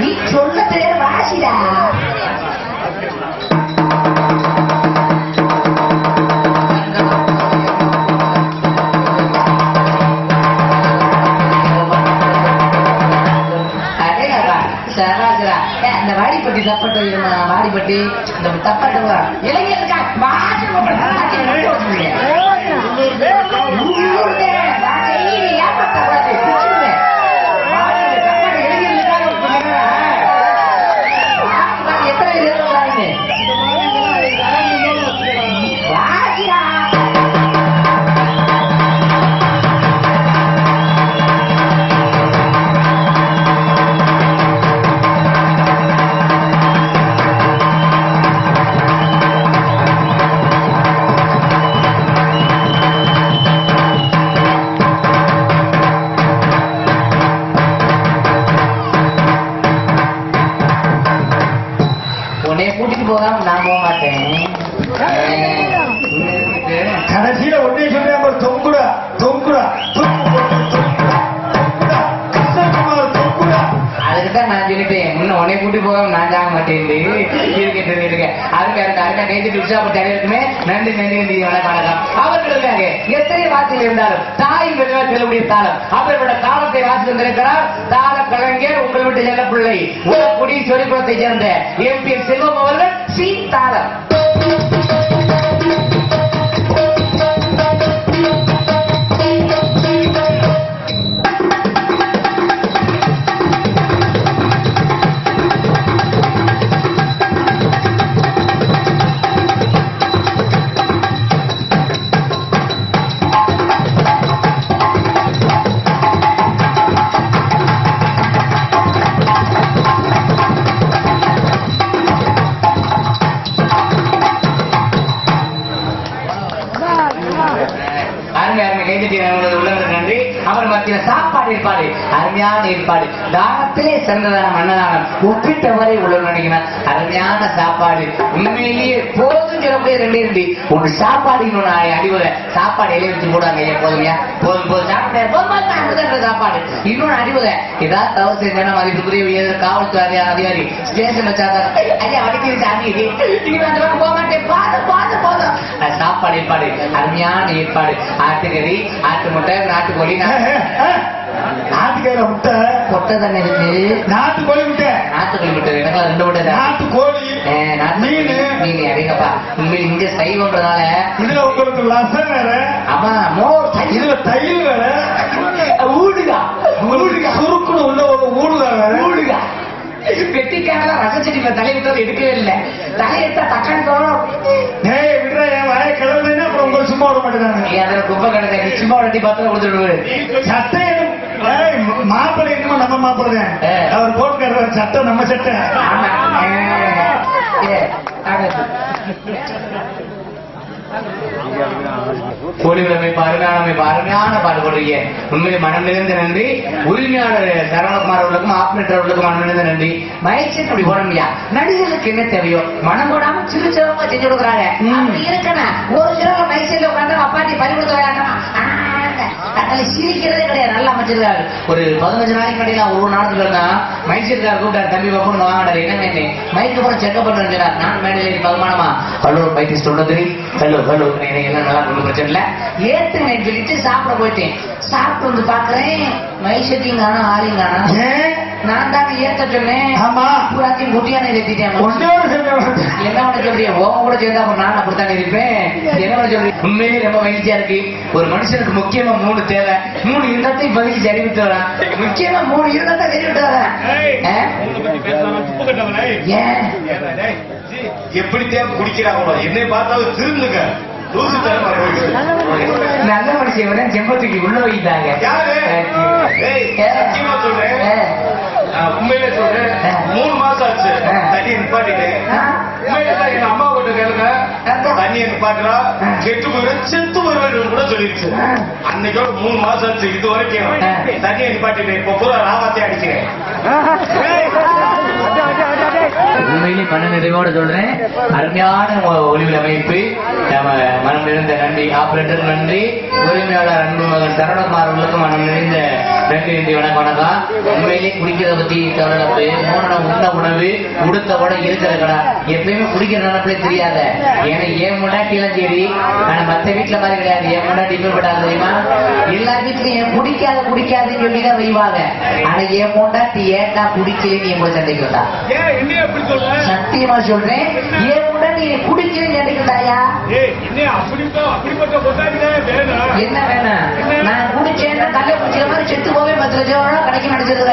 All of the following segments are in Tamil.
நீ சொல்ல தெரியாத வாசிடா. அந்த வாடிப்பட்டி தப்பட்டு வாடிப்பட்டி இந்த தப்பட்டு இளைஞருக்கா கூட்டிட்டு போகாம நான் போக மாட்டேன். கடைசியில ஒன்னே சொல்றேன், தொங்குடா தொங்குடா அதுக்குதான் நான் சொல்லிட்டேன், முன்ன உன்னை கூட்டி போகாம நான் சாக மாட்டேன் இருக்கேன். அதுக்கு அதுக்கா கைதிட்டு உற்சாகப்பட்டு அனைவருக்குமே நன்றி நன்றி நன்றி வணக்கம். அவர்களுக்காக எத்தனை வார்த்தைகள் இருந்தாலும் தாய் வெளியாக செல்லக்கூடிய தாளம் அவர்களோட தாளத்தை வாசி வந்திருக்கிறார் தாள கலைஞர் உங்கள் வீட்டு செல்ல பிள்ளை குடி சொரிக்குளத்தை சேர்ந்த MP செல்வம் அவர்கள் சி தாளம். நன்றி. அவர் மத்திய சாப்பாடு ஏற்பாடு அருமையான ஏற்பாடு தானத்திலே சிறந்ததான மன்னதானம் ஒப்பிட்டவரை உள்ள நினைக்கிறார். அருமையான சாப்பாடு உண்மையிலேயே போதும் சொல்லக்கூடிய ரெண்டே ரெண்டு ஒன்று சாப்பாடு இன்னொன்று அடிவுரை சாப்பாடு இலைய வச்சு போடுவாங்க. போதுங்க போதும் போதும் சாப்பிட்டு சாப்பாடு இன்னொன்று அடிவுரை ஏதாவது தவறு செஞ்சா மதிப்புக்குரிய காவல்துறை அதிகாரி ஸ்டேஷன் வச்சாங்க ஐயா வடிக்கிற சாமி போக மாட்டேன் போதும் போதும் சாப்பாடு ஏற்பாடு அருமையான ஏற்பாடு ஆட்டுக்கறி ஆட்டு முட்டை நாட்டுக்கோழி நாட்டுக்கோழி முட்டை கொட்டை தானே இருக்கு நாட்டுக்கோழி முட்டை நாட்டுக்கோழி முட்டை எனக்கு ரெண்டு முட்டை நாட்டுக்கோழி மீன் இறங்கப்பா உண்மையில் இங்க சைவம்ன்றதால இதுல உங்களுக்கு ரசம் வேற ஆமா மோர் இதுல தயிர் வேற ஊடுகா ஊடுகா சுருக்குன்னு உள்ள ஒரு ஊடுகா வேற ஊடுகா வெட்டிக்காக ரசச்செடியில தலையிட்டது எடுக்கவே இல்லை தலையிட்டா தக்காளி தோணும் விடுற என் வரைய கிளம்புனா அப்புறம் உங்களுக்கு சும்மா விட மாட்டேங்காங்க அதுல குப்பை கிடக்க சும்மா வெட்டி பார்த்து கொடுத்துடுவாரு சட்டை மாப்பிள்ளை என்னமோ நம்ம மாப்பிள்ளை அவர் போட்டு சட்டை நம்ம சட்டை கோடிகளமைப்பு அருமையான அருமையான பாடுபடுறீங்க உண்மையிலே மனம் நிறைந்த நன்றி. உரிமையாளர் சரவணகுமார் அவர்களுக்கும் ஆப்ரேட்டர் அவர்களுக்கும் மனம் நிறைந்த நன்றி. மயச்சன் அப்படி போடணும்யா நடிகர்களுக்கு என்ன தேவையோ மனம் போடாம சிறு சிறப்பா செஞ்சு கொடுக்குறாங்க. இருக்கணும் ஒரு சிறப்பு மயச்சல் உட்காந்து அப்பாட்டி பறி கொடுத்து சிரிக்கிறதே கிடையாது. நல்லா அமைச்சிருக்காரு. ஒரு 15 நாளைக்கு முன்னாடி ஒரு நாட்டுல இருந்தா மைசூர்கார் கூப்பிட்டாரு தம்பி பாப்பா வாங்கினாரு என்ன மைக்கு கூட செக்அப் பண்ணுறாரு. நான் மேடையில் பகுமானமா ஹலோ பைட்டிஸ்ட் உள்ளது ஹலோ ஹலோ எல்லாம் நல்லா ஒன்றும் பிரச்சனை இல்லை ஏத்துங்க சொல்லிட்டு சாப்பிட போயிட்டேன். சாப்பிட்டு வந்து பாக்குறேன் மைசூரியும் காணும் ஆளையும் காணும். நான் தானே ஏத்த சொன்னேன் பூராத்தையும் குட்டியான ஏற்றிட்டேன். என்ன பண்ண சொல்றீங்க உங்க கூட சேர்ந்தா நான் அப்படித்தானே இருப்பேன். என்ன பண்ண சொல்றீங்க உண்மையிலே ரொம்ப மகிழ்ச்சியா இருக்கு. ஒரு மனுஷனுக்கு முக்கியமா 3 தேவை. 3 இருந்தத்தை பதில் தெரிவித்து வரேன். முக்கியமா 3 இருந்தத்தை தெரிவித்து வரேன். எப்படி தேவை குடிக்கிறாங்களோ என்னை பார்த்தாலும் திருந்துங்க. நல்ல மனுஷன் செம்பத்துக்கு உள்ள வைத்தாங்க. உண்மையிலே சொல்றேன் 3 மாசம் ஆச்சு தண்ணி நிப்பாட்டிட்டேன். எங்க அம்மா கிட்ட கேளுங்க தண்ணியை நிப்பாட்டுறா கெட்டு போயிடும் செத்து வருவேன் கூட சொல்லிருச்சு. அன்னைக்கோட 3 மாசம் ஆச்சு இது வரைக்கும் தண்ணியை நிப்பாட்டிட்டேன். இப்ப பூரா ராவாத்தையே அடிக்கிறேன். உண்மையிலே மன நிறைவோட சொல்றேன். அருமையான ஒளிவில் அமைப்பு. நம்ம மனம் நிறைந்த நன்றி ஆபரேட்டர், நன்றி உரிமையாளர் அன்பு மகன் சரவணகுமார் அவர்களுக்கு மனம் நிறைந்த நன்றி. வணக்கம். உண்மையிலே குடிக்கிறத பத்தி கவலை, உண்ண உணவு உடுத்த கூட இருக்கிற கடை எப்பயுமே குடிக்கிற நினைப்பே தெரியாத. ஏன்னா என் முன்னாட்டிலாம் சரி, ஆனா மத்த வீட்டுல மாதிரி கிடையாது. என் முன்னாடி இப்ப தெரியுமா, எல்லா வீட்லயும் குடிக்காதுன்னு சொல்லிதான் வைவாங்க. ஆனா என் முன்னாடி ஏன்டா குடிக்கலன்னு என் கூட சண்டைக்கு வந்தா. சத்தியமா சொல்றேன், என் முன்னாடி குடிக்கலன்னு சண்டைக்குதாயா. என்ன வேணும், நான் குடிச்சேன்னா கல்ல குடிக்கிற மாதிரி செத்து போவே 10 லட்சம் ரூபா கடைக்கு நடிச்சிருக்க.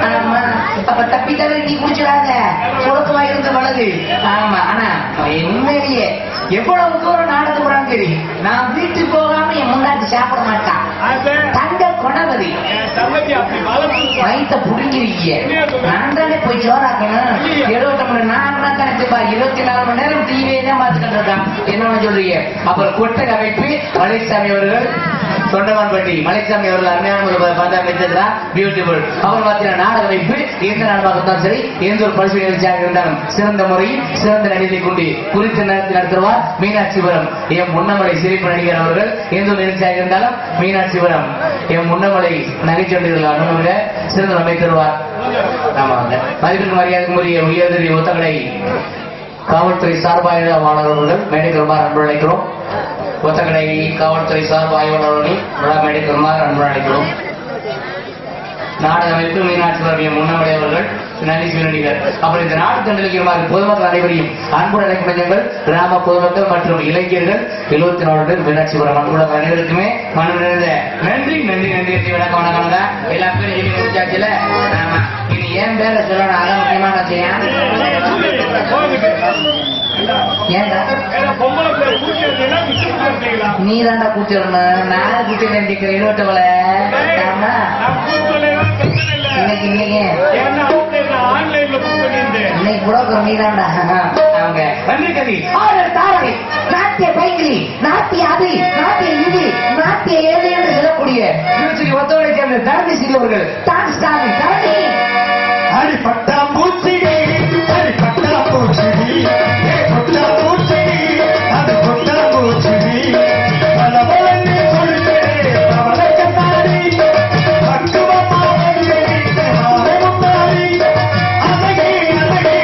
ஆமா, அப்ப தப்பி தவிர நீ குடிச்சிடாத, சுரக்கமா இருந்த வளது. ஆமா, ஆனா உண்மையிலேயே எவ்வளவு தூரம் நாடகம் போறான்னு தெரியும். நான் வீட்டுக்கு போகாம என் முன்னாடி சாப்பிட மாட்டான். தங்க கொணவதி வயிற்ற புடுங்கிருக்கீங்க. நான் தானே போய் சோறாக்கணும். 70 மணி நேரம் கணக்குப்பா, 24 மணி நேரம் டிவியே தான் பார்த்துக்கிட்டு இருக்கான். என்ன சொல்றீங்க? அப்புறம் கொட்டை அமைப்பு மலைசாமி அவர்கள், தொண்டமான்பட்டி மலைசாமி அவர்கள் அருமையான ஒரு பந்தாமிருக்கிறார், பியூட்டிஃபுல். அவர் பார்த்தீங்கன்னா நாடக அமைப்பு எந்த நாடகமாக இருந்தாலும் சரி, எந்த ஒரு பரிசு நிகழ்ச்சியாக இருந்தாலும் சிறந்த முறையில் சிறந்த நடிகை கொண்டு குறித்த நேரத்தில் நடத்துவார். மீனாட்சிபுரம் எம் முன்னமலை சிரிப்பு நடிகர் அவர்கள் எந்த ஒரு நிகழ்ச்சியாக இருந்தாலும் மீனாட்சிபுரம் எம் முன்னமலை நகைச்சொல்லிகள் அனுமதிக சிறந்த அமைப்பு தருவார். ஆமாங்க, மதிப்பிற்கு மரியாதைக்குரிய உயர்திரி ஒத்தக்கடை காவல்துறை சார்பாய்வாளர் அவர்கள் மேடைக்கு ரொம்ப அன்பு அழைக்கிறோம். ஒத்தக்கடை காவல்துறை சார்பாய்வாளர் அவர்கள் மேடைக்கு ரொம்ப அன்பு அழைக்கிறோம். நாடக அமைப்பு மீனாட்சிபுரம் முன்னமலை அவர்கள் நகைச்சுவை நடிகர். அப்புறம் இந்த நாடக நிலையமாக பொதுமக்கள் அனைவரையும் அன்புடன் அழைக்கும் கிராம பொதுமக்கள் மற்றும் இளைஞர்கள் 74 பேர் மீனாட்சிபுரம் அன்புள்ள அனைவருக்குமே மனம் நிறைந்த நன்றி நன்றி நன்றி நன்றி. வணக்கம் வணக்கம். எல்லா பேரும் சொல்லி முடிச்சாச்சுல. இனி ஏன் பேரை சொல்லணும், அதான் முக்கியமான செய்யும். நீ தாண்டா கூட்டிடணும், நான் கூட்டிடுறேன். 28 இன்னைக்கு இன்னைக்கு கூட நீதாண்டா. அவங்க நன்றி கவி தாரகை, நாட்டிய பைங்கிலி, நாட்டிய அது, நாட்டிய இது, நாட்டிய ஏது என்று சொல்லக்கூடிய ஒத்தோடை சேர்ந்த தரணி சிறுவர்கள் டான்ஸ் தானி தரணி அடிப்பட்டா பூச்சி அடிப்பட்டா பூச்சி கொட்டா பூச்சி அது கொட்டா பூச்சி பல பலன்னு சொல்லிட்டு அவளக்கத்தாரி பக்குவமா முத்தாரி அழகே அழகே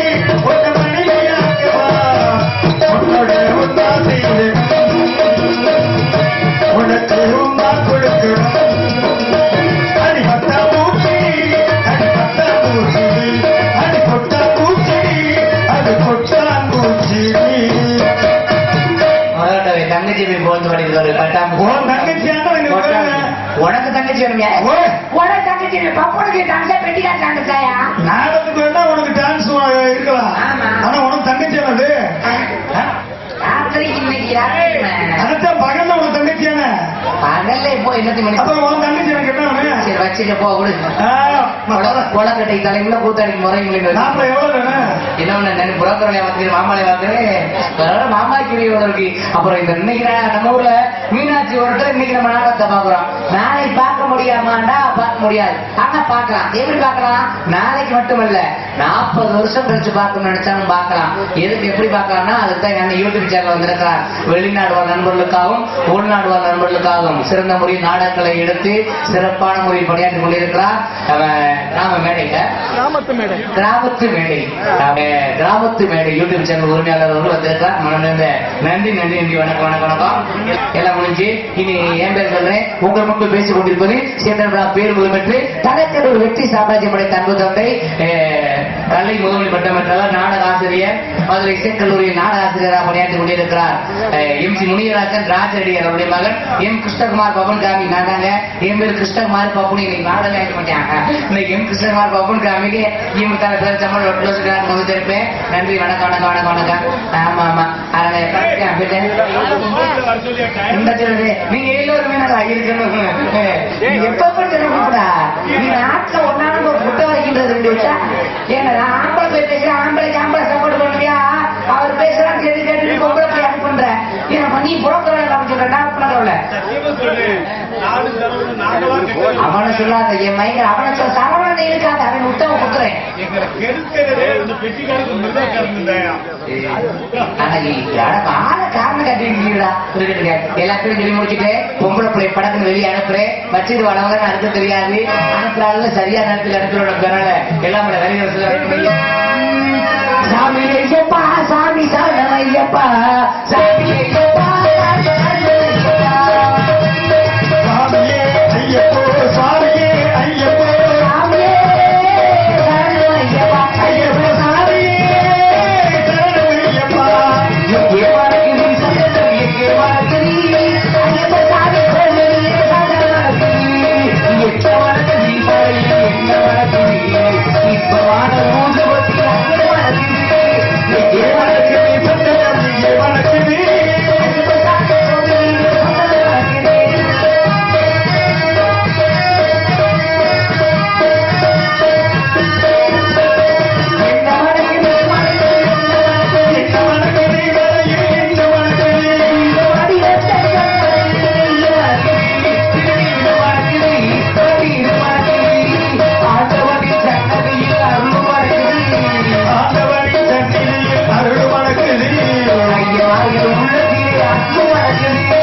ஒரு மணியாக்குவா உன்னோட உண்டா செய்து உனக்கு உண்டா கொடுக்கணும். அடிப்பட்டா பூச்சி அடிப்பட்டா பூச்சி அது கொட்டா பூச்சி அது கொட்டா பூச்சி. தங்கச்சி போந்து படிக்கிறது உனக்கு தங்கச்சி வேணுமியா? உனக்கு தங்கச்சி பப்பனுக்கு டான்ஸா பெட்டிக்கார டான்ஸாயா? நாடகத்துக்கு வேணா உனக்கு டான்ஸ் இருக்கலாம், ஆனா உனக்கு தங்கச்சி என்னது? அதான் பகல்ல உனக்கு தங்கச்சியான பகல்ல இப்போ என்னத்தையும் அப்புறம் உன் தங்கச்சி எனக்கு என்ன? சரி வச்சுக்க போ. கொலக்கட்டை தலைமுறை கூத்தாடி முறைங்களை எவ்வளவு என்ன புரோக்கரை வாங்குறேன், மாமாலை வாங்குறேன், மாமாக்குரிய இருக்கு. அப்புறம் இந்த இன்னைக்கு நம்ம ஊர்ல மீனாட்சி ஒருத்தர் இன்னைக்கு நம்ம நாடகத்தை பாக்குறோம். நாளைக்கு பார்க்க முடியாமாண்டா? பார்க்க முடியாது, ஆனா பார்க்கலாம். எப்படி பார்க்கலாம்? நாளைக்கு மட்டுமல்ல, 40 வருஷம் கழிச்சு பார்க்கணும்னு நினைச்சாலும் பார்க்கலாம். எதுக்கு எப்படி பார்க்கலாம்னா, அதுதான் என்ன யூடியூப் சேனல் வந்திருக்கிறார். வெளிநாடு வாழ் நண்பர்களுக்காகவும் உள்நாடு வாழ் நண்பர்களுக்காகவும் சிறந்த முறையில் நாடகங்களை எடுத்து சிறப்பான முறையில் பணியாற்றி கொண்டிருக்கிறார். கிராம மேடையில கிராமத்து மேடை யூடியூப் சேனல் உரிமையாளர் வந்திருக்கிறார். மனநிறைந்த நன்றி நன்றி நன்றி. வணக்கம் வணக்கம் வணக்கம். எல்லாம் முடிஞ்சு இனி என் பேர் சொல்றேன். உங்கள் முன்பு பேசிக் கொண்டிருப்பது சேந்திரா பேர் முதல்வெற்று தலைக்கடூர் வெற்றி சாம்ராஜ்யம் படைத்த அன்பு தந்தை, கலை முதுகலை பட்டம் பெற்றவர், நாடக ஆசிரியர், மதுரை இசைக்கல்லூரியில் நாடக ஆசிரியராக பணியாற்றி கொண்டிருக்கிறார். MC முனியராஜன் ராஜரெடியர் அவருடைய மகன் M கிருஷ்ணகுமார் பவன் காமி. நாங்க என் பேர் கிருஷ்ணகுமார் பப்புனி. இன்னைக்கு நாடகம் ஆக மாட்டாங்க. இன்னைக்கு M கிருஷ்ணகுமார் பவன் காமிக்கு ஈமுத்தான பேர் சம்பளம் இருப்பேன். நன்றி வணக்கம் வணக்கம் வணக்கம் வணக்கம். ஆமா ஆமா நீங்க எல்லோருமே நல்லா இருக்கணும். எப்ப கூடா நீ நாட்டுல ஒன்னான ஒரு புட்ட வைக்கின்றது ரெண்டு வச்சா ஏன்னா ஆம்பளை பேர் பேசுறேன். ஆம்பளைக்கு ஆம்பளை சப்போர்ட் பண்ணுவியா? அவர் பேசுறான்னு கேட்டு கேட்டு பொம்பளை போய் அனுப்புன்ற. நீ புறக்குறவங்க சொல்ற நான் பண்ணல அவனை சொல்லாத என் மைண்ட் அவனை சொல்ல சரவணன் இருக்காது அவன் உத்தம குத்துறேன் காரணம் கட்டிருக்கீங்களா எல்லாத்தையும் சொல்லி முடிச்சுட்டு பொம்பளை பிள்ளை படக்குன்னு வெளியே அனுப்புறேன் வச்சுட்டு வரவங்க அனுப்ப தெரியாது அனுப்புறாள் சரியா நேரத்தில் அனுப்புறோம் எல்லாம் வெளியே சாமி ஐயப்பா சாமி சரணம் ஐயப்பா சாமி ஐயப்பா சாமியே ஐயப்போ சாமியே ஐயப்போ சாமியே சரணம் ஐயப்பா ஐயப்பா சாமியே சரணம் ஐயப்பா எங்கே வணங்குறீ சரணம் எங்கே வணங்குறீ ஐயப்பா சாமி கோவிலே சரணம் எங்க வணங்குறீ பாரு எங்க வணங்குறீ இப்ப வாட ஊதுபத்தி அங்கே வணங்குறீ எங்கே வணங்குறீ சரணம் எங்கே வணங்குறீ ஐயப்பா சாமி கோவிலே சரணம் அருள் வணக்குது ஐயா உள்ளதிலே அன்பு வணங்குது